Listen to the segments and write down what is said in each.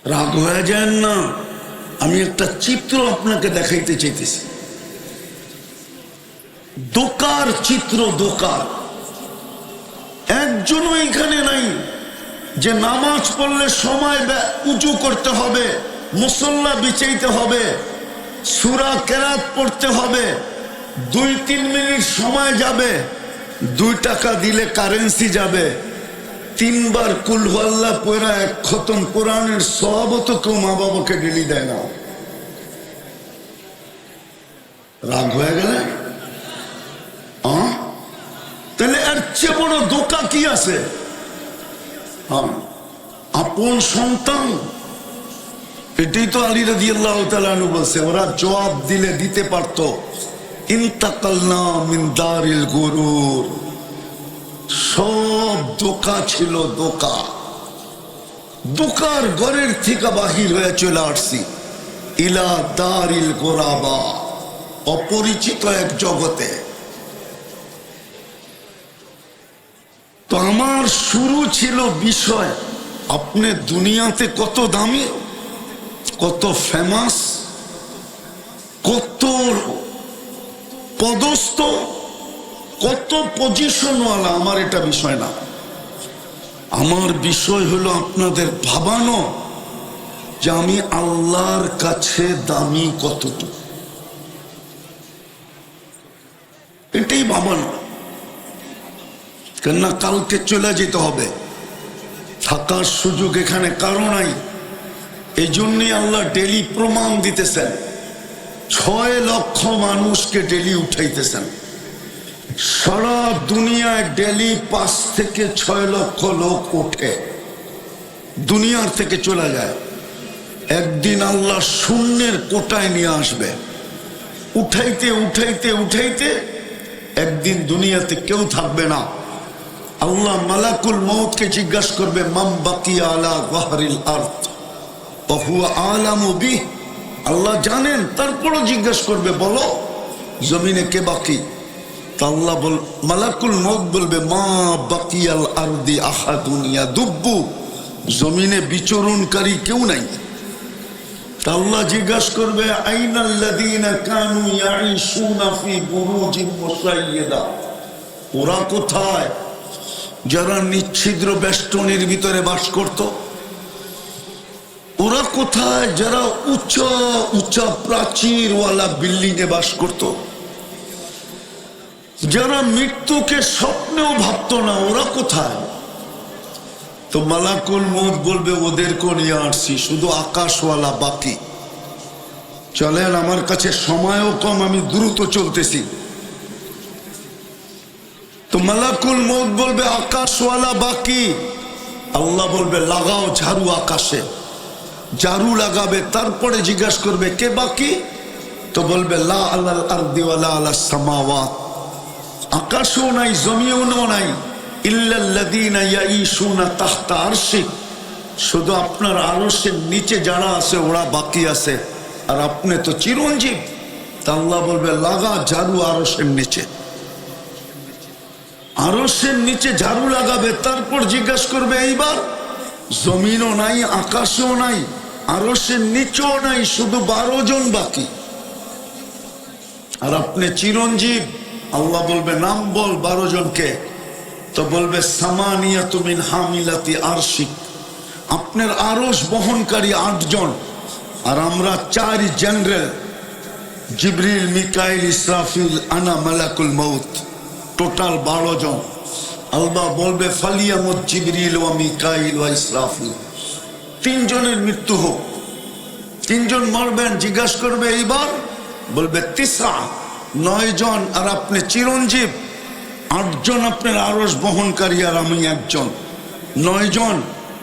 রাগ হয়ে যায় না, আমি একটা চিত্র আপনাকে দেখাইতে চাইতেছি। দোকার চিত্র, দোকার একজনও এখানে নাই যে নামাজ পড়লে সময় উঁচু করতে হবে, মুসল্লা বিছাইতে হবে, সূরা কেরাত পড়তে হবে, 2-3 মিনিট সময় যাবে, 2 টাকা দিলে কারেন্সি যাবে, 3 বার কুল আল্লাহ পড়া 1 খতম কোরআনের সওয়াবও তো কেউ মা বাবাকে ডেলি দেয় না। রাগ হয়ে গেলে তাহলে এর চেয়ে বড় ধোঁকা কি আছে? আপন সন্তান, এটাই তো আলী রাদিয়াল্লাহু তাআলা আনহু বলছে, ওরা জবাব দিলে দিতে পারতো, ইন্তাকালনা মিন দারিল গুরুর। সব ধোঁকা ছিল, ধোঁকা। ধোঁকার ঘরের থেকে বাহির হয়ে চলে আসছি ইলা দারিল গোরাবা, অপরিচিত এক জগতে। তো আমার শুরু ছিল বিষয়, আপনি দুনিয়াতে কত দামি, কত ফেমাস, কত পদস্থ, কত পজিশনওয়ালা, আমার এটা বিষয় না। আমার বিষয় হলো আপনাদের ভাবানো যে আমি আল্লাহর কাছে দামি কতটুকু, এটাই ভাবানো। কেননা কালকে চলে যেতে হবে, থাকার সুযোগ এখানে কারো নাই। এই জন্যই আল্লাহ ডেলি প্রমাণ দিতেছেন, 6 লক্ষ মানুষকে ডেলি উঠাইতেছেন। সারা দুনিয়ায় ডেলি 5 থেকে 6 লক্ষ লোক ওঠে, দুনিয়ার থেকে চলে যায়। একদিন আল্লাহ শূন্যের কোটায় নিয়ে আসবে, উঠাইতে উঠাইতে উঠাইতে একদিন দুনিয়াতে কেউ থাকবে না। আল্লাহ মালাকুল মউতকে জিজ্ঞাসা করবে, মান বাকিয়া আলা যাহরিল আরদ ওয়া হুয়া আলামু বিহি। আল্লাহ জানেন, তারপরও জিজ্ঞাসা করবে, বলো জমিনে কে বাকি? তা আল্লাহ মালাকুল মউত বলবে, মা বাকিয়াল আরদি আহাদুন ইয়াদুব্বু, জমিনে বিচরণকারী কেউ নাই। তা আল্লাহ জিজ্ঞাসা করবে, আইনাল্লাযীনা কানু ইয়াঈশুনা ফি বুরুজিন মুশাইয়্যিদা, ওরা কোথায় যারা নিচ্ছিদ্র বেষ্টনীর ভিতরে বাস করত? ওরা কোথায় যারা উঁচা উঁচা প্রাচীরওয়ালা বিল্ডিং এ বাস করত? যারা মৃত্যুকে স্বপ্নেও ভাবতো না, ওরা কোথায়? তো মালাকুল মউত বলবে, ওদেরকে নিয়ে আসছি, শুধু আকাশওয়ালা বাকি। চলেন, আমার কাছে সময়ও কম, আমি দ্রুত চলতেছি। তো মালাকুল মউত বলবে, আকাশওয়ালা বাকি। আল্লাহ বলবে, লাগাও ঝাড়ু আকাশে। ঝাড়ু লাগাবে, তারপরে জিজ্ঞাসা করবে, কে বাকি? তো বলবে, লা আলাল আরদি ওয়ালা আলাস সামাওয়াত, আকাশও নাই, জমিও নাই, ইল্লাল্লাযীনা ইয়াঈশুনা তাহতা আরশি, শুধু আপনার আরশের নিচে যারা আছে ওরা বাকি আছে, আর আপনি তো চিরঞ্জীব। তা আল্লাহ বলবে, লাগা ঝাড়ু আরশের নিচে। আরশের নিচে ঝাড়ু লাগাবে, তারপর জিজ্ঞাসা করবে, এইবার জমিনও নাই, আকাশও নাই, আরশের নিচেও নাই, শুধু 12 জন বাকি, আর আপনি চিরঞ্জীব। আল্লাহ বলবে, নাম বল 12 জনকে। তো বলবে, সামানিয়াতু মিন হামিলাতি আরশিক, আপনার আরশ বহনকারী 8 জন, আর আমরা 4 জেনারেল, জিবরিল, মিকাইল, ইসরাফিল, আনা মালাকুল মউত, টোটাল 12 জন। আল্লাহ বলবে, ফালিয়ামুত জিবরিল ওয়া মিকাইল ওয়া ইসরাফিল, 3 জনের মৃত্যু হোক। 3 জন মরবেন, জিজ্ঞাসা করবে, এইবার? বলবে, 9 জন, আর আপনি চিরঞ্জীব। 8 জন আপনার আরশ বহনকারী, আর আমি 1 জন, 9 জন।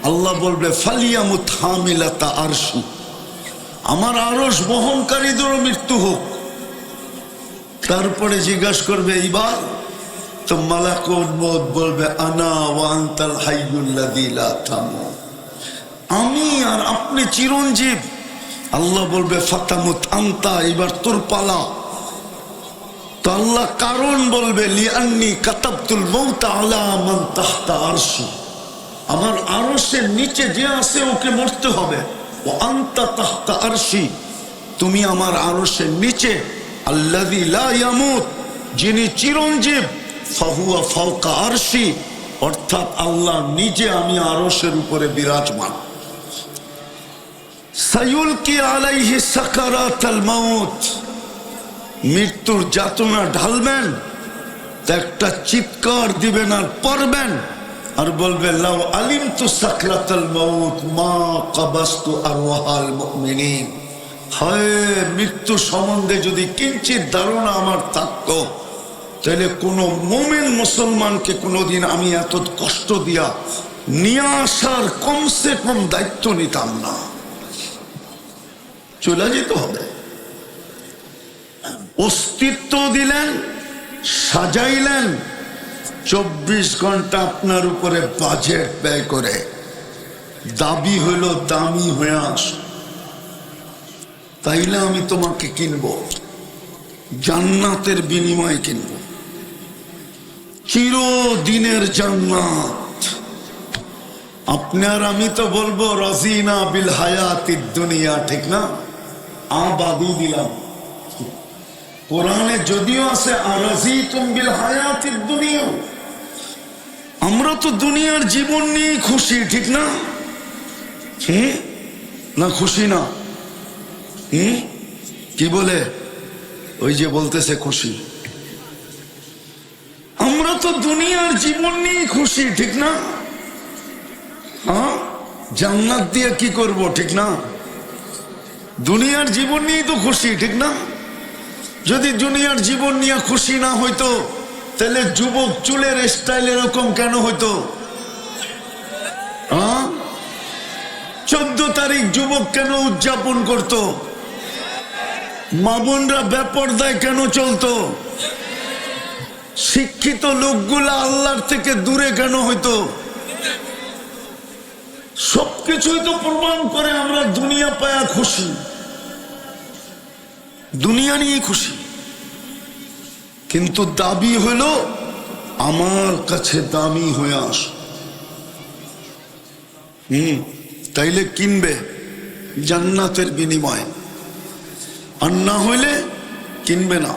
আল্লাহ বলবে, ফালিয়ামুত হামিলাতা আরশি, আমার আরশ বহনকারীদেরও মৃত্যু হোক। তারপরে জিজ্ঞাসা করবে, এইবার? তো মালাকুল মউত বলবে, আনা ওয়া আনতাল হাইয়ুল্লাযী লা তামুত, আমি আর আপনি চিরঞ্জীব। আল্লাহ বলবে, ফাতামুত আনতা, এবার তোর পালা। তো আল্লাহ কারণ বলবে, লিআন্নী কাতাবতুল মাউতা আলা মান তাহতা আরশি, আমার আরশের নিচে যে আছে ওকে মরতে হবে। ও আনতা তাহতা আরশি, তুমি আমার আরশের নিচে, আল্লাযী লা ইয়ামুত, যিনি চিরঞ্জীব, ফাহুয়া ফাওকা আরশি, অর্থাৎ আল্লাহ নিজে আমি আরশের উপরে বিরাজমান। সায়ুলকি আলাইহি সাকারাতাল মাউত, মৃত্যুর যাতনা ঢালবেন, একটা চিৎকার দিবেন আর পড়বেন আর বলবেন লাউ আলিমতু সাকরাতাল মাউত মা কাবাস্তু আরওয়াহাল মুমিনিন, হায় মৃত্যু সম্বন্ধে যদি কিঞ্চিত ধারণা আমার থাকতো, তাহলে কোন মুমিন মুসলমানকে কোনোদিন আমি এত কষ্ট দিয়া নিয়ে আসার কমসে কম দায়িত্ব নিতাম না। চলে যেতে হবে। অস্তিত্ব দিলেন, সাজাইলেন, 24 ঘন্টা আপনার উপরে বাজেট ব্যয় করে, দাবি হলো দামি হয়ে আস, তাইলে আমি তোমাকে কিনবো, জান্নাতের বিনিময়ে কিনবো, চিরদিনের জান্নাত। আপনার আমি তো বলবো রাজিনা বিল হায়াতিদ দুনিয়া, ঠিক না? আবাদি দিলাম, কোরআনে যদিও আছে আরাজিতুম বিল হায়াতিদ দুনিয়া, আমরা তো দুনিয়ার জীবন নিয়ে খুশি, ঠিক না? না খুশি না? কি বলে? ওই যে বলতেছে খুশি। আমরা তো দুনিয়ার জীবন নিয়ে খুশি, ঠিক না? হ্যাঁ, জান্নাত দিয়ে কি করব, ঠিক না? দুনিয়ার জীবন নিয়ে তো খুশি, ঠিক না? যদি দুনিয়ার জীবন নিয়ে খুশি না হইতো, তাহলে যুবক চুলের স্টাইল এরকম কেন হইতো? 14 তারিখ যুবক কেন উদযাপন করত? মা বোনরা বেপরদায় কেন চলতো? শিক্ষিত লোকগুলা আল্লাহর থেকে দূরে কেন হইতো? সবকিছুই তো প্রমাণ করে আমরা দুনিয়া পায়া খুশি, দুনিয়া নিয়ে খুশি, কিন্তু দাবি হলো আমার কাছে দামি হয়ে আস। তাইলে কিনবে জান্নাতের বিনিময়ে, আর না হইলে কিনবে না।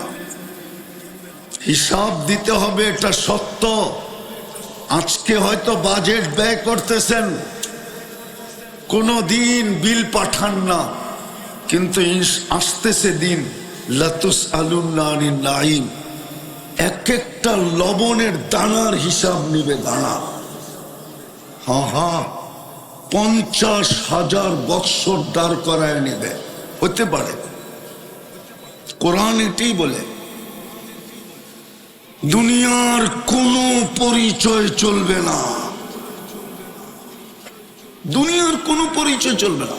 হিসাব দিতে হবে, এটা সত্য। আজকে হয়তো বাজেট ব্যয় করতেছেন, কোনো দিন বিল পাঠান না, কিন্তু আসতেছে দিন লাতুস আলুন্না আনিন নাঈম, এক একটা লবণের দানার হিসাব নিবে, দানা। হ্যাঁ, 50,000 বৎসর দাঁড় করায় নেবে, হতে পারে। কোরআন এটাই বলে দুনিয়ার কোনো পরিচয় চলবে না, দুনিয়ার কোনো পরিচয় চলবে না,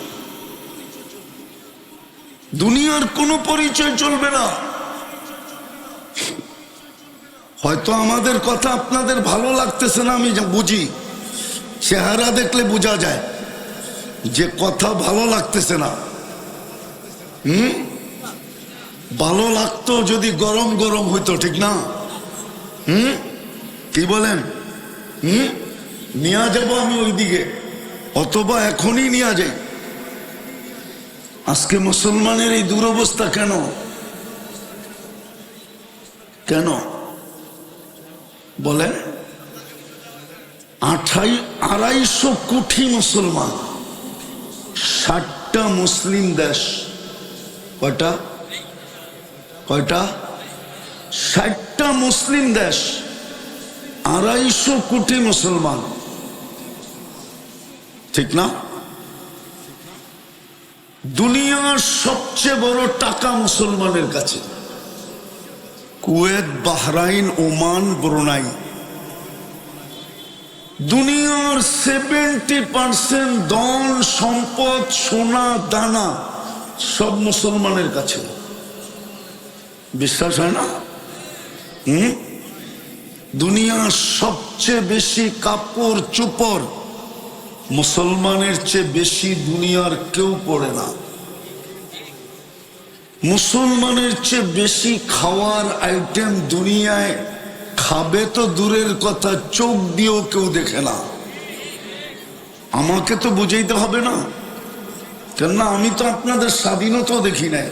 দুনিয়ার কোনো পরিচয় চলবে না। হয়তো আমাদের কথা আপনাদের ভালো লাগতেছে না, আমি বুঝি, চেহারা দেখলে বোঝা যায় যে কথা ভালো লাগতেছে না। ভালো লাগতো যদি গরম গরম হইতো, ঠিক না? কি বলেন? নিয়ে যাবো আমি ওইদিকে, অথবা এখনই নিয়ে যাই। আজকে মুসলমানের এই দুরবস্থা কেন? কেন বলেন? 250 কোটি মুসলমান, 60টা মুসলিম দেশ। কয়টা? 60টা মুসলিম দেশ, 250 কোটি মুসলমান, ঠিক না? দুনিয়ার সবচেয়ে বড় টাকা মুসলমানের কাছে। কুয়েত, বাহরাইন, ওমান, ব্রুনাই, দুনিয়ার 70% ধন সম্পদ, সোনা দানা সব মুসলমানের কাছে। বিশ্বাস হয় না? দুনিয়ার সবচেয়ে বেশি কাপড় চোপড় মুসলমানের চেয়ে বেশি দুনিয়ার কেউ পড়ে না। মুসলমানের চেয়ে বেশি খাওয়ার আইটেম দুনিয়ায় খাবে তো দূরের কথা, চোখ দিয়েও কেউ দেখে না। আমাকে তো বুঝাইতে হবে না, কেননা আমি তো আপনাদের স্বাধীনতাও দেখি নাই।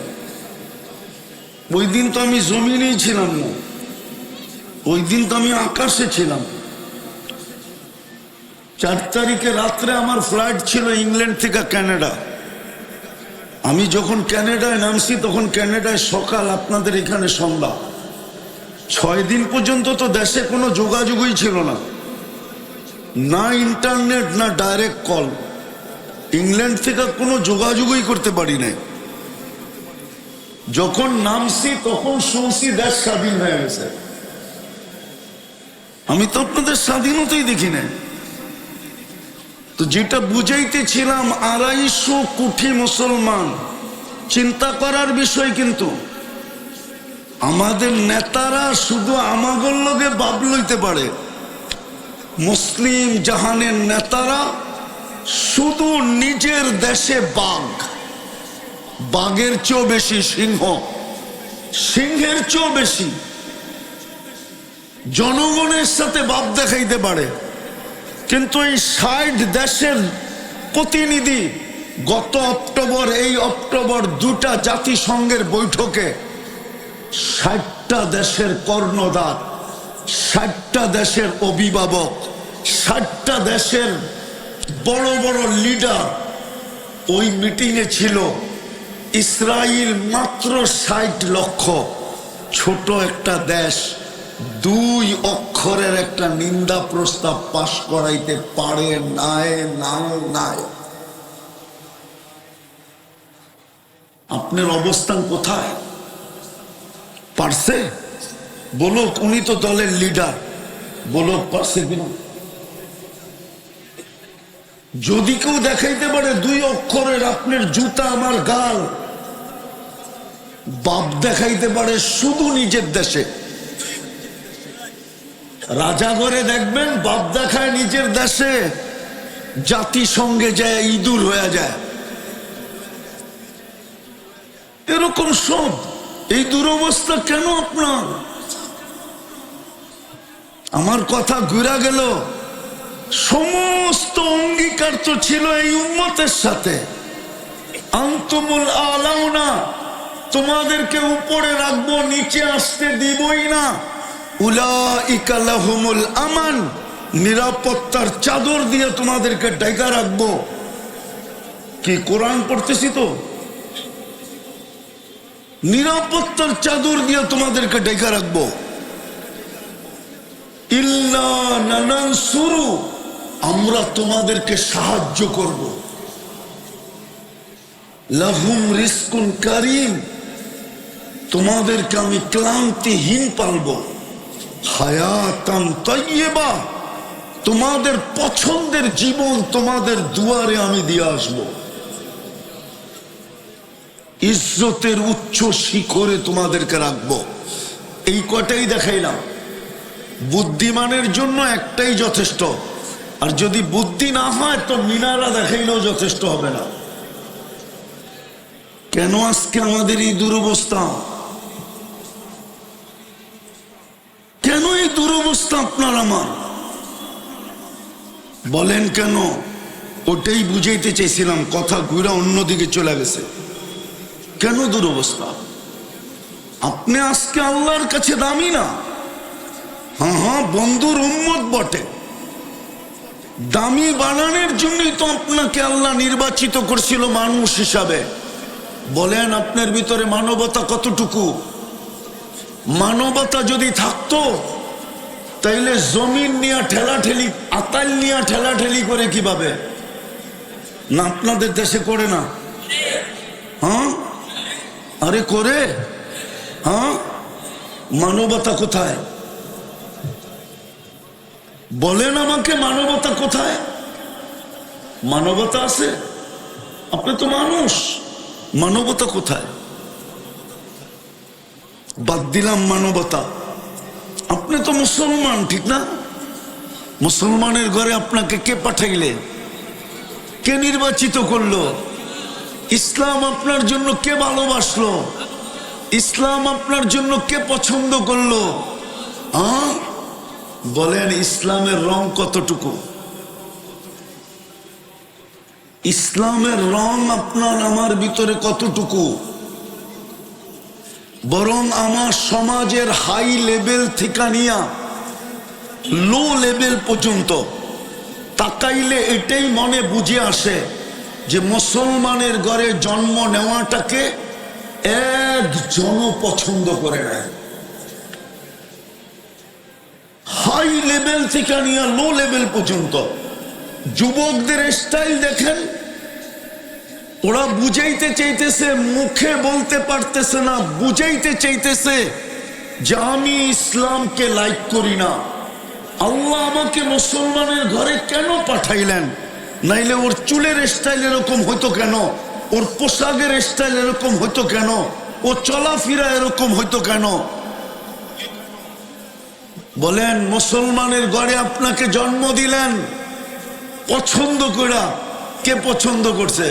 ওই দিন তো আমি জমিনেই ছিলাম না, ওই দিন তো আমি আকাশে ছিলাম। 4 তারিখে রাত্রে আমার ফ্লাইট ছিল ইংল্যান্ড থেকে কানাডা। আমি যখন কানাডায় নামছি তখন কানাডায় সকাল, আপনাদের এখানে সন্ধ্যা। 6 দিন পর্যন্ত তো দেশে কোনো যোগাযোগই ছিল না, না ইন্টারনেট না ডাইরেক্ট কল। ইংল্যান্ড থেকে কোনো যোগাযোগই করতে পারি নাই। যখন নামছি তখন শুনছি দেশ স্বাধীন হয়ে গেছে। আমি তো আপনাদের স্বাধীনতাই দেখি নাই। তো যেটা বুঝাইতেছিলাম, 250 কোটি মুসলমান, চিন্তা করার বিষয়। কিন্তু আমাদের নেতারা শুধু আমাগর লগে বাপ লইতে পারে। মুসলিম জাহানের নেতারা শুধু নিজের দেশে বাঘ, বাঘের চেয়েও বেশি সিংহ, সিংহের চেয়েও বেশি জনগণের সাথে বাপ দেখাইতে পারে। কিন্তু এই 60 দেশের প্রতিনিধি গত অক্টোবর, এই অক্টোবর 2টা জাতিসংঘের বৈঠকে 60টা দেশের কর্ণধার, 60টা দেশের অভিভাবক, 60টা দেশের বড় বড় লিডার ওই মিটিংয়ে ছিল। ইসরায়েল মাত্র 60 লক্ষ, ছোট একটা দেশ, 2 অক্ষরের একটা নিন্দা প্রস্তাব পাশ করাইতে পারে নাই। আপনার অবস্থান কোথায়? পারছে? বলো, উনি তো দলের লিডার, বলো পারছে কিনা? যদি কেউ দেখাইতে পারে 2 অক্ষরের আপনার জুতা আমার গাল, বাপ দেখাইতে পারে শুধু নিজের দেশে। রাজাঘরে দেখবেন বাপ দেখায় নিজের দেশে, জাতিসংঘে যায় ইঁদুর হয়ে যায়। এরকম সব। এই দুরবস্থা কেন আপনার? আমার কথা ঘুরা গেল। সমস্ত অঙ্গীকার তো ছিল এই উম্মতের সাথে। আনতুমুল আলাউনা, তোমাদেরকে উপরে রাখবো, নিচে আসতে দিবই না। উলাইকা লাহুমুল আমান, নিরাপত্তার চাদর দিয়ে তোমাদেরকে ঢাকা রাখবো। কি কোরআন পড়তেছি তো? নিরাপত্তার চাদর দিয়ে তোমাদেরকে ঢাকা রাখবো। ইল্লা নানানসুরু, আমরা তোমাদেরকে সাহায্য করব। লাহুম রিজকুন কারীম, তোমাদেরকে আমি ক্লান্তিহীন পালবো। হায়াতান তাইয়্যিবা, তোমাদের পছন্দের জীবন তোমাদের দুয়ারে আমি দিয়ে আসবো। ইজ্জতের উচ্চ শিখরে তোমাদেরকে রাখবো। এই কটাই দেখাইলাম। বুদ্ধিমানের জন্য একটাই যথেষ্ট, আর যদি বুদ্ধি না হয় তো মিনারা দেখাইলেও যথেষ্ট হবে না। কেন আজকে আমাদের এই দুরবস্থা? কেন এই দুরবস্থা আপনার আমার? বলেন কেন? ওটাই বুঝাইতে চাইছিলাম, কথা ঘুরে অন্যদিকে চলে গেছে। কেন দুরবস্থা? আপনি আজকে আল্লাহর কাছে দামি না। হ্যাঁ, বন্ধুর উম্মত বটে। দামি বানানোর জন্যই তো আপনাকে আল্লাহ নির্বাচিত করছিল মানুষ হিসাবে। বলেন আপনার ভিতরে মানবতা কতটুকু? মানবতা যদি থাকতো তাইলে জমিন নিয়ে ঠেলাঠেলি, আতাল নিয়ে ঠেলাঠেলি করে কিভাবে? না আপনাদের দেশে করে না? হ্যাঁ, আরে করে। হ্যাঁ, মানবতা কোথায়? বলেন আমাকে, মানবতা কোথায়? মানবতা আছে? আপনি তো মানুষ, মানবতা কোথায়? বাদ দিলাম মানবতা। আপনি তো মুসলমান, ঠিক না? মুসলমানের ঘরে আপনাকে কে পাঠাইলে? কে নির্বাচিত করলো? ইসলাম আপনার জন্য কে ভালোবাসলো? ইসলাম আপনার জন্য কে পছন্দ করলো? বলেন ইসলামের রং কতটুকু? ইসলামের রং আপনার আমার ভিতরে কতটুকু? বরং আমার সমাজের হাই লেভেল থেকে নিয়া লো লেভেল পর্যন্ত তাকাইলে এটাই মনে বুঝে আসে যে মুসলমানের ঘরে জন্ম নেওয়াটাকে একজন পছন্দ করে নেয়। হাই লেভেল থেকে নিয়ে লো লেভেল পর্যন্ত যুবকদের স্টাইল দেখেন, ওরা বুঝাইতে চাইতেছে, মুখে বলতে পারতেছে না, বুঝাইতে চাইতেছে যে আমি ইসলামকে লাইক করি না। আল্লাহ আমাকে মুসলমানের ঘরে কেন পাঠাইলেন? নাইলে ওর চুলের স্টাইল এরকম হইতো কেন, ওর পোশাকের স্টাইল এরকম হইতো কেন, ও চলাফেরা এরকম হইতো কেন? বলেন, মুসলমানের ঘরে আপনাকে জন্ম দিলেন পছন্দ করা। কে পছন্দ করছে?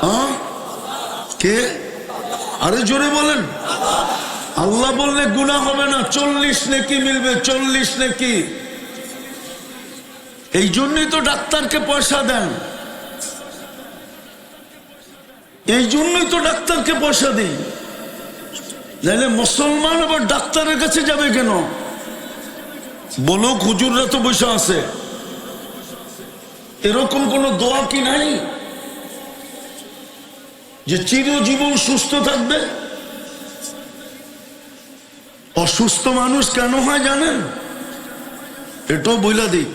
হ্যাঁ, কে? আরে জোরে বলেন। আল্লাহ বললে গুনাহ হবে না, 40 নেকি মিলবে, 40 নেকি। এই জন্যই তো ডাক্তারকে পয়সা দেন, এই জন্যই তো ডাক্তারকে পয়সা দিই। নাহলে মুসলমান আবার ডাক্তারের কাছে যাবে কেন? বলো, হুজুররা তো বসে আছে, এরকম কোন দোয়া কি নাই যে চিরজীবন সুস্থ থাকবে? অসুস্থ মানুষ কেন হয় জানেন? এটাও বইলা দিই।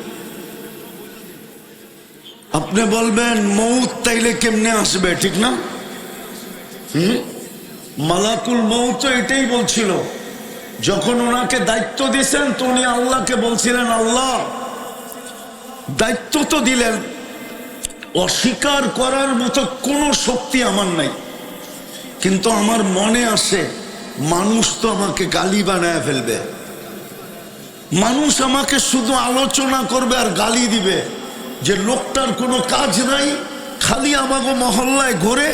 আপনি বলবেন মৌত তাইলে কেমনে আসবে, ঠিক না? মালাকুল মৌত এটাই বলছিল, যখন ওনাকে দায়িত্ব দিয়েছেন তো উনি আল্লাহকে বলছিলেন, আল্লাহ দায়িত্ব তো দিলেন, অস্বীকার করার মতো কোনো শক্তি আমার নাই, কিন্তু আমার মনে আসে মানুষ তো আমাকে গালি বানায় ফেলবে, মানুষ আমাকে শুধু আলোচনা করবে আর গালি দিবে যে লোকটার কোনো কাজ নাই, খালি আমাকে মহল্লায় ঘোরে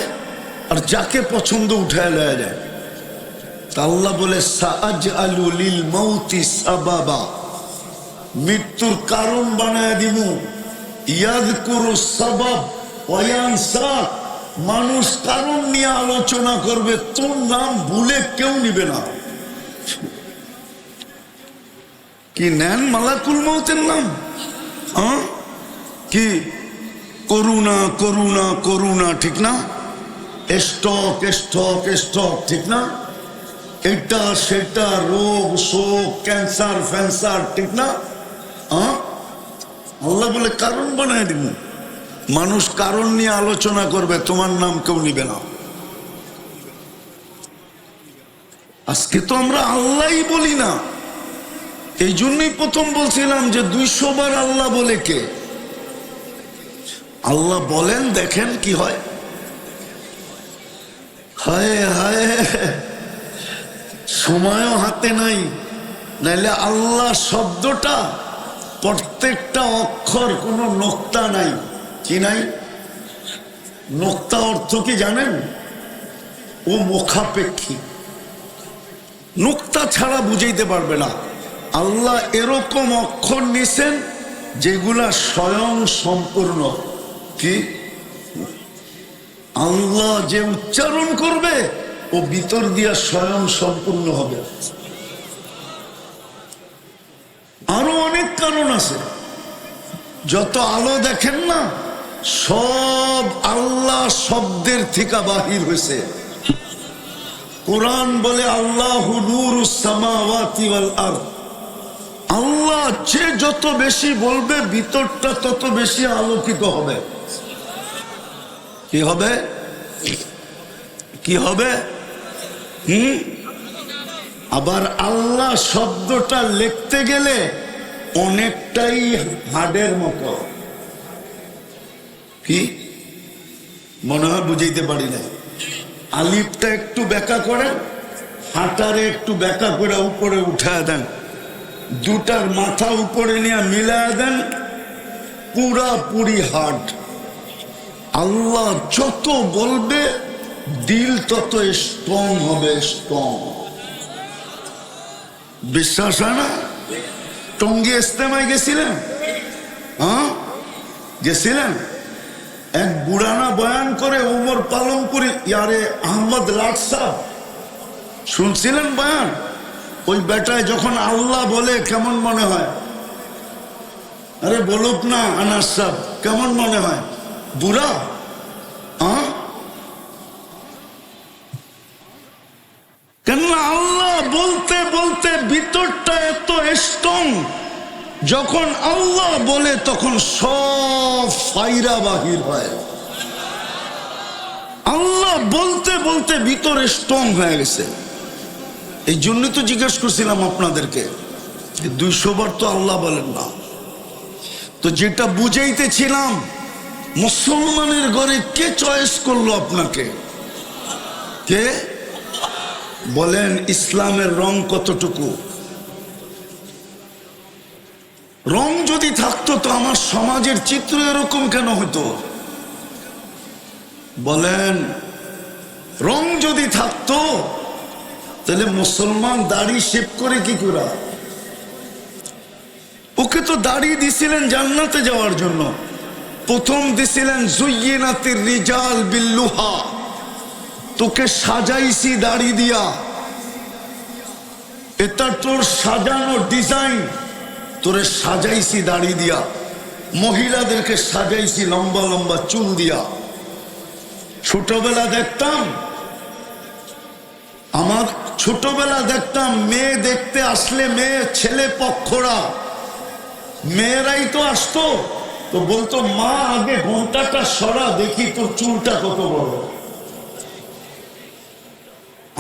আর যাকে পছন্দ উঠায় লয়ে যায়। আল্লাহ বলে সাআজআলু লিল মাউতি সাবাবা, মৃত্যুর কারণ বানায় দিমু। ইয়াযকুরু সাবাব ওয়া ইয়ানসা, মানুষ কারণ নিয়ে আলোচনা করবে, তোর নাম ভুলে কেউ নিবে না। কি নেন মালাকুল মউতের নাম? কি করুণা করুণা করুণা, ঠিক না? স্টক স্টক স্টক, ঠিক না? এটা সেটা, রোগ শোক, ক্যান্সার ফ্যান্সার, ঠিক না? আল্লাহ বলে কারণ বানায় দিব, মানুষ কারণ নিয়ে আলোচনা করবে, তোমার নাম কেউ নিবে না। আজকে তো আমরা আল্লাহই বলি না। এই জন্যই প্রথম বলছিলাম যে 200 বার আল্লাহ বলে কে? আল্লাহ বলেন, দেখেন কি হয়। হায় হায়, সময়ও হাতে নাই, নাইলে আল্লাহ শব্দটা প্রত্যেকটা অক্ষর কোনো নোক্তা নাই। কি নাই? নোক্তা অর্থ কি জানেন? ও মুখাপেক্ষী, নোক্তা ছাড়া বুঝাইতে পারবে না। আল্লাহ এরকম অক্ষর নিছেন যেগুলা স্বয়ং সম্পূর্ণ। কি? আল্লাহ যে উচ্চারণ করবে ও ভিতর দিয়া স্বয়ং সম্পূর্ণ হবে। আরো অনেক কারণ আছে, যত আলো দেখেন না সব আল্লাহ শব্দের থেকে বাহির হয়েছে। কোরআন বলে আল্লাহু নূরুস সামাওয়াতি ওয়াল আরদ, আল্লাহ যে যত বেশি বলবে ভিতরটা তত বেশি আলোকিত হবে। কি হবে? কি হবে? আবার আল্লাহ শব্দটা লিখতে গেলে অনেকটাই হাড়ের মতো। কি মনে হয় বুঝাইতে পারি না? আলিফটা একটু ব্যাকা করেন, হাঁটারে একটু ব্যাকা করে উপরে উঠায় দেন, দুটার মাথা উপরে নিয়ে মিলায় দেন, পুরাপুরি হার্ড। আল্লাহ যত বলবে দিল তত স্ট্রং হবে, স্ট্রং। বিশ্বাস হয় না? টঙ্গী ইস্তেমায় গেছিলেন? গেছিলেন? এক বুড়ানা বয়ান করে উমর পালনপুরি ইয়ারে আহমদ লাট সাহেব শুনছিলেন বয়ান? ওই বেটায় যখন আল্লাহ বলে কেমন মনে হয়? আরে বলুক না আনাস সাহেব, কেমন মনে হয়? বুড়া? কেননা আল্লাহ বলতে বলতে ভিতরটা এত স্ট্রং, যখন আল্লাহ বলে তখন সব ফাইরা বাহির হয়। আল্লাহ বলতে বলতে ভিতরে স্ট্রং হয়ে গেছে। এই জন্য তো জিজ্ঞেস করছিলাম আপনাদেরকে, 200 বার তো আল্লাহ বলেন না। তো যেটা বুঝাইতেছিলাম, মুসলমানের ঘরে কে চয়েস করলো আপনাকে? কে বলেন? ইসলামের রং কতটুকু? রং যদি থাকতো তো আমার সমাজের চিত্র এরকম কেন হতো? বলেন, রং যদি থাকতো তাহলে মুসলমান দাড়ি শেভ করে কি করে? ওকে তো দাড়ি দিছিলেন জান্নাতে যাওয়ার জন্য। প্রথম দিছিলেন জুয়্যিনাতির রিজাল বিল্লুহা, তোকে সাজাইছি দাড়ি দিয়া, এটা তোর সাজানো ডিজাইন, তোরে সাজাইছি দাড়ি দিয়া। মহিলাদেরকে সাজাইছি লম্বা লম্বা চুল দিয়া। ছোটবেলা দেখতাম, আমার ছোটবেলা দেখতাম মেয়ে দেখতে আসলে মেয়ে ছেলে পক্ষরা, মেয়েরাই তো আসতো, তো বলতো মা আগে ঘন্টাটা সরা দেখি তোর চুলটা কত বড়।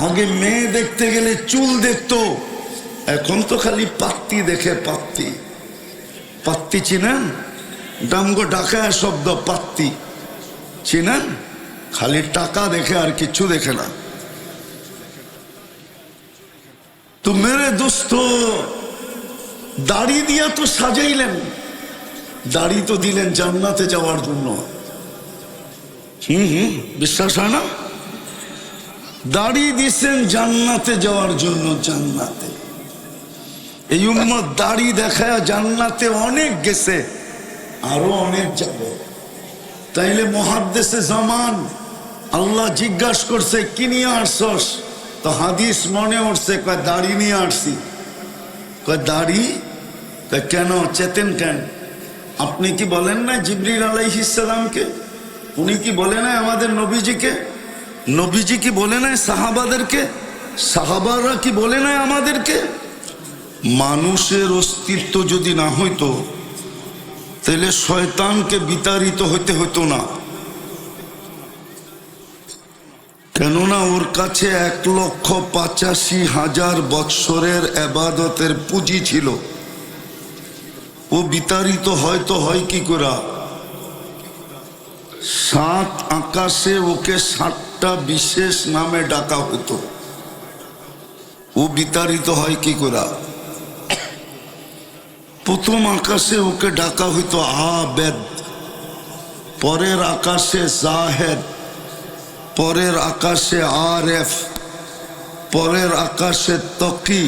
আগে মেয়ে দেখতে গেলে চুল দেখতো, এখন তো খালি পাত্তি দেখে। পাত্তি, পাত্তি চিনেন? ডামগো ঢাকায় শব্দ পাত্তি, চিনেন? খালি টাকা দেখে আর কিছু দেখে না। তো মেরে দোস্ত, দাড়ি দিয়া তো সাজাইলেন, দাড়ি তো দিলেন জান্নাতে যাওয়ার জন্য। বিশ্বাস হয় না? দাড়ি দিছেন জান্নাতে যাওয়ার জন্য। জান্নাতে এই উম্মত দাড়ি দেখায় জান্নাতে অনেক গেছে, আরো অনেক যাবে। তাইলে মুহাদ্দিসে জামান আল্লাহ জিজ্ঞাসা করছে কি নিয়ে আসছস? তো হাদিস মনে উঠছে, কয় দাড়ি নিয়ে আসছি। কয় দাড়ি? কেন চেতেন কেন? আপনি কি বলেন না জিবরিল আলাইহিস সালামকে? উনি কি বলে না আমাদের নবীজিকে? নবীজি কি বলে নাই সাহাবাদেরকে? সাহাবারা কি বলে নাই আমাদেরকে? মানুষের অস্তিত্ব যদি না হইতো তাহলে শয়তানকে বিতাড়িত হইতে হতো না। কেননা ওর কাছে 1,85,000 বৎসরের ইবাদতের পুঁজি ছিল। ও বিতাড়িত হয়তো হয় কি করে? 7 আকাশে ওকে 7টা বিশেষ নামে ডাকা হতো। ও বিতাড়িত হয় কি করে? প্রথম আকাশে ওকে ডাকা হইতো আবেদ, পরের আকাশে জাহেদ, পরের আকাশে আরেফ, পরের আকাশে তকি,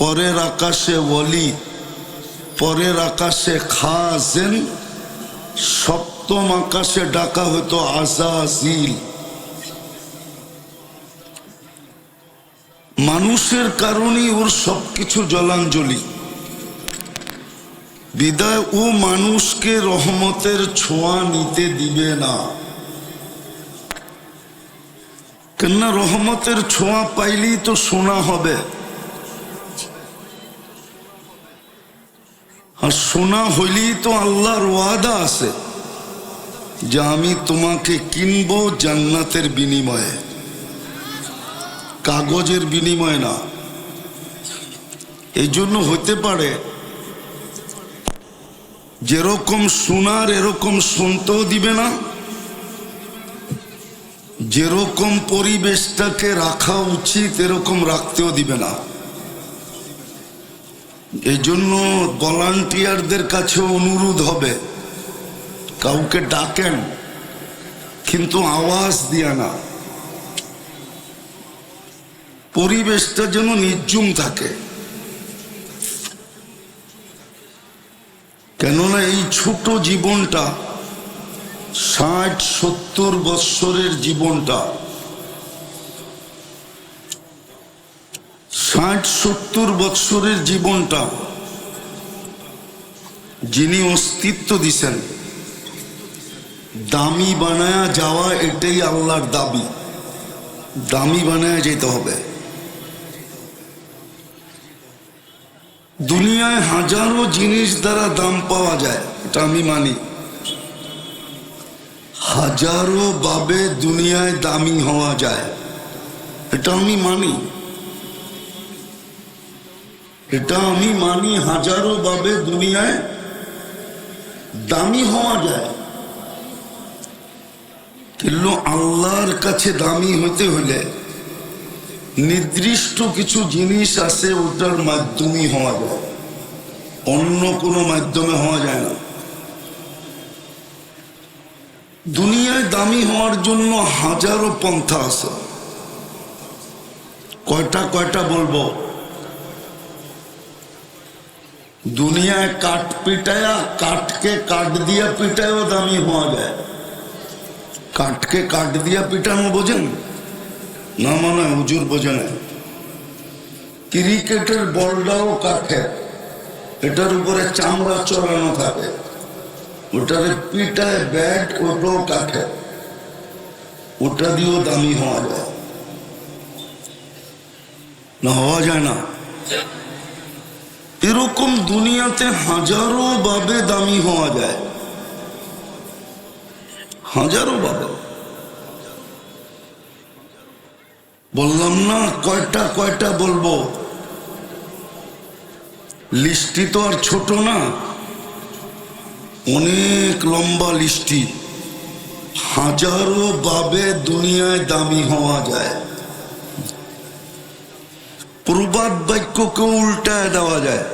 পরের আকাশে ওলি, পরের আকাশে খাজেন, সপ্তম আকাশে ডাকা হতো আজাজিল। মানুষের কারণেই ওর সবকিছু জলাঞ্জলি। বিদায় ও মানুষকে রহমতের ছোঁয়া নিতে দিবে না। কেননা রহমতের ছোঁয়া পাইলেই তো সোনা হবে, আর সোনা হইলেই তো আল্লাহর ওয়াদা আছে যে আমি তোমাকে কিনবো জান্নাতের বিনিময়ে, কাগজের বিনিময়ে না। এই জন্য হতে পারে যেরকম সোনার এরকম শুনতেও দিবে না, যেরকম পরিবেশটাকে রাখা উচিত এরকম রাখতেও দিবে না। এই জন্য ভলান্টিয়ারদের কাছে অনুরোধ হবে, কাউকে ডাকেন কিন্তু আওয়াজ দিয়া না, পরিবেশটা যেন নির্জুম থাকে। কেননা এই ছোট জীবনটা 60-70 বৎসরের জীবনটা, 60-70 বৎসরের জীবনটা যিনি অস্তিত্ব দিছেন, দামি বানায়া যাওয়া, এটাই আল্লাহর দাবি। দামি বানায়া যেতে হবে। দুনিয়ায় হাজারো জিনিস দ্বারা দাম পাওয়া যায়, এটা আমি মানি। হাজারো ভাবে দুনিয়ায় দামি হওয়া যায়, এটা আমি মানি। এটা আমি মানি, হাজারো ভাবে দুনিয়ায় দামি হওয়া যায়। কিন্তু আল্লাহর কাছে দামি হতে হলে নির্দিষ্ট কিছু জিনিস আছে, ওটার মাধ্যমে হওয়া যায়, অন্য কোনো মাধ্যমে হওয়া যায় না। দুনিয়ায় দামি হওয়ার জন্য হাজারো পন্থা আছে। কয়টা কয়টা বলবো? দুনিয়ায় কাঠ পিটায়া, কাঠকে কাঠ দিয়া পিটায়ও দামি হওয়া যায়। কাঠকে কাঠ দিয়া পিটানো বোঝেন না? মানে হুজুর বোঝে না। ক্রিকেটের বলটাও কাঠের, এটার উপরে চামড়া চড়ানো থাকে, ওটারে পিটায় ব্যাট, ওটাও কাঠের, ওটা দিয়েও দামি হওয়া যায় না? হওয়া যায় না? এরকম দুনিয়াতে হাজারো ভাবে দামি হওয়া যায়, হাজারো ভাবে। বললাম না কয়টা কয়টা বলবো, লিস্টি তো আর ছোট না, অনেক লম্বা লিস্টি। হাজারো ভাবে দুনিয়ায় দামি হওয়া যায়। প্রবাদ বাক্যকে উল্টায় দেওয়া যায়।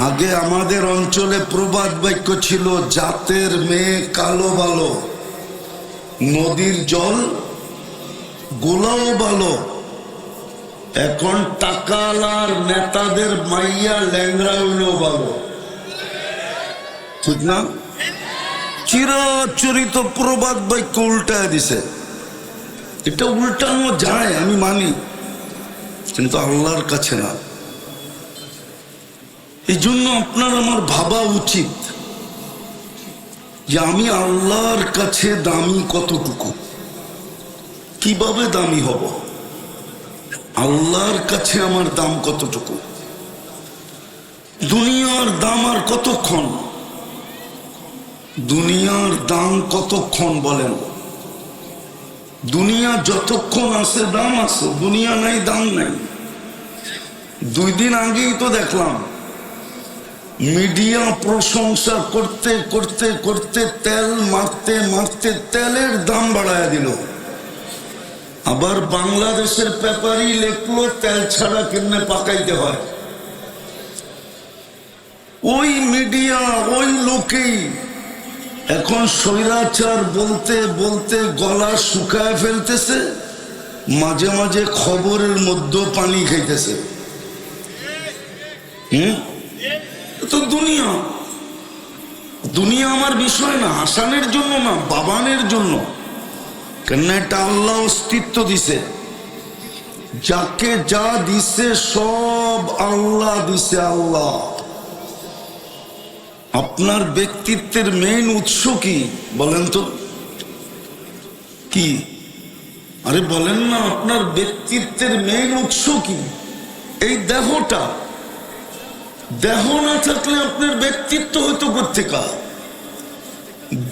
আগে আমাদের অঞ্চলে প্রবাদ বাক্য ছিল, জাতের মেয়ে কালো ভালো, নদীর জল গোলাও ভালো। এখন টাকালার নেতাদের মাইয়া ল্যাংড়া হইলেও ভালো, ঠিক না? চিরাচরিত প্রবাদ বাক্য উল্টায় দিছে। এটা উল্টানো যায়, আমি মানি, কিন্তু আল্লাহর কাছে না। এই জন্য আপনার আমার ভাবা উচিত যে আমি আল্লাহর কাছে দামি কতটুকু, কিভাবে দামি হব, আল্লাহর কাছে আমার দাম কতটুকু। দুনিয়ার দাম আর কতক্ষণ? দুনিয়ার দাম কতক্ষণ বলেন? দুনিয়া যতক্ষণ আছে দাম আছে, দুনিয়া নাই দাম নাই। 2 দিন আগেই তো দেখলাম মিডিয়া প্রশংসা করতে করতে করতে, তেল মারতে মারতে তেলের দাম বাড়ায় দিল। আবার বাংলাদেশের পেপারই লেখলো তেল ছাড়া কেমনে পাকাইতে হয়। ওই মিডিয়া, ওই লোকেই এখন স্বৈরাচার বলতে বলতে গলা শুকায় ফেলতেছে, মাঝে মাঝে খবরের মধ্যে পানি খাইতেছে। তো দুনিয়া, দুনিয়া আমার বিষয় না, হাসানের জন্য না, বাবানের জন্য। কেন? এটা আল্লাহ অস্তিত্ব দিছে, যাকে যা দিছে সব আল্লাহ দিছে। আল্লাহ। আপনার ব্যক্তিত্বের মেইন উৎস কি বলেন তো? কি? আরে বলেন না, আপনার ব্যক্তিত্বের মেইন উৎস কি? এই দেহটা। দেহ না থাকলে আপনার ব্যক্তিত্ব হয়তো কোত্থেকা?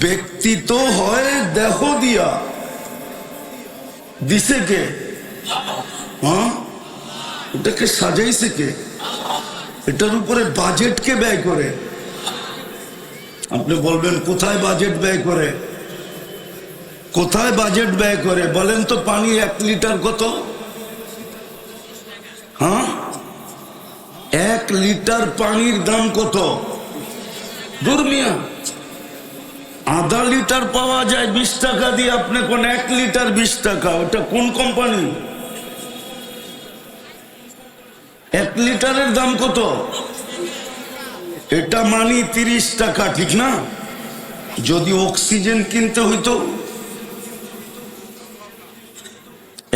ব্যক্তিত্ব হয় দেহ দিয়া। দিছে কে? হ্যাঁ, ওটাকে সাজাইছে কে? এটার উপরে বাজেট কে ব্যয় করে? আপনি বলবেন কোথায় বাজেট ব্যয় করে? কোথায় বাজেট ব্যয় করে বলেন তো? পানি 1 লিটার কত? হ্যাঁ, 1 লিটার পানির দাম কত? দুর্মিয়া আধা লিটার পাওয়া যায় 20 টাকা দিয়ে, আপনি কোন 1 লিটার 20 টাকা? ওটা কোন কোম্পানি? 1 লিটারের দাম কত? এটা মানি 30 টাকা, ঠিক না? যদি অক্সিজেন কিনতে হইতো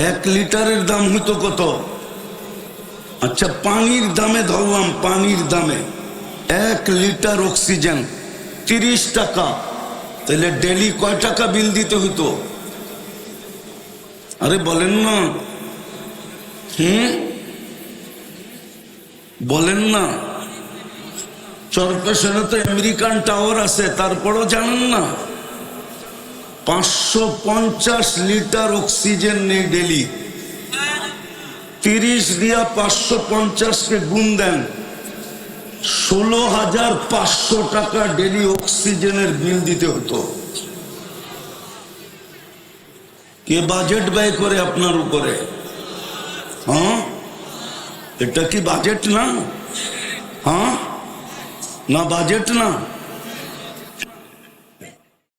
1 লিটারের দাম হইতো কত? আচ্ছা পানির দামে ধরলাম, পানির দামে 1 লিটার অক্সিজেন 30 টাকা, তাহলে ডেলি কয় টাকা বিল দিতে হইতো? আরে বলেন না, বলেন না। চরপেশনে তো আমেরিকান টাওয়ার আছে, তারপরও জানেন না 550 লিটার অক্সিজেন নেই ডেলি। 30 দিয়া 550 কে গুণ দেন, 16,500 টাকা ডেলি অক্সিজেনের বিল দিতে হতো। কে বাজেট ব্যয় করে আপনার উপরে? হ্যাঁ, এটা কি বাজেট না? হ্যাঁ না, বাজেট না।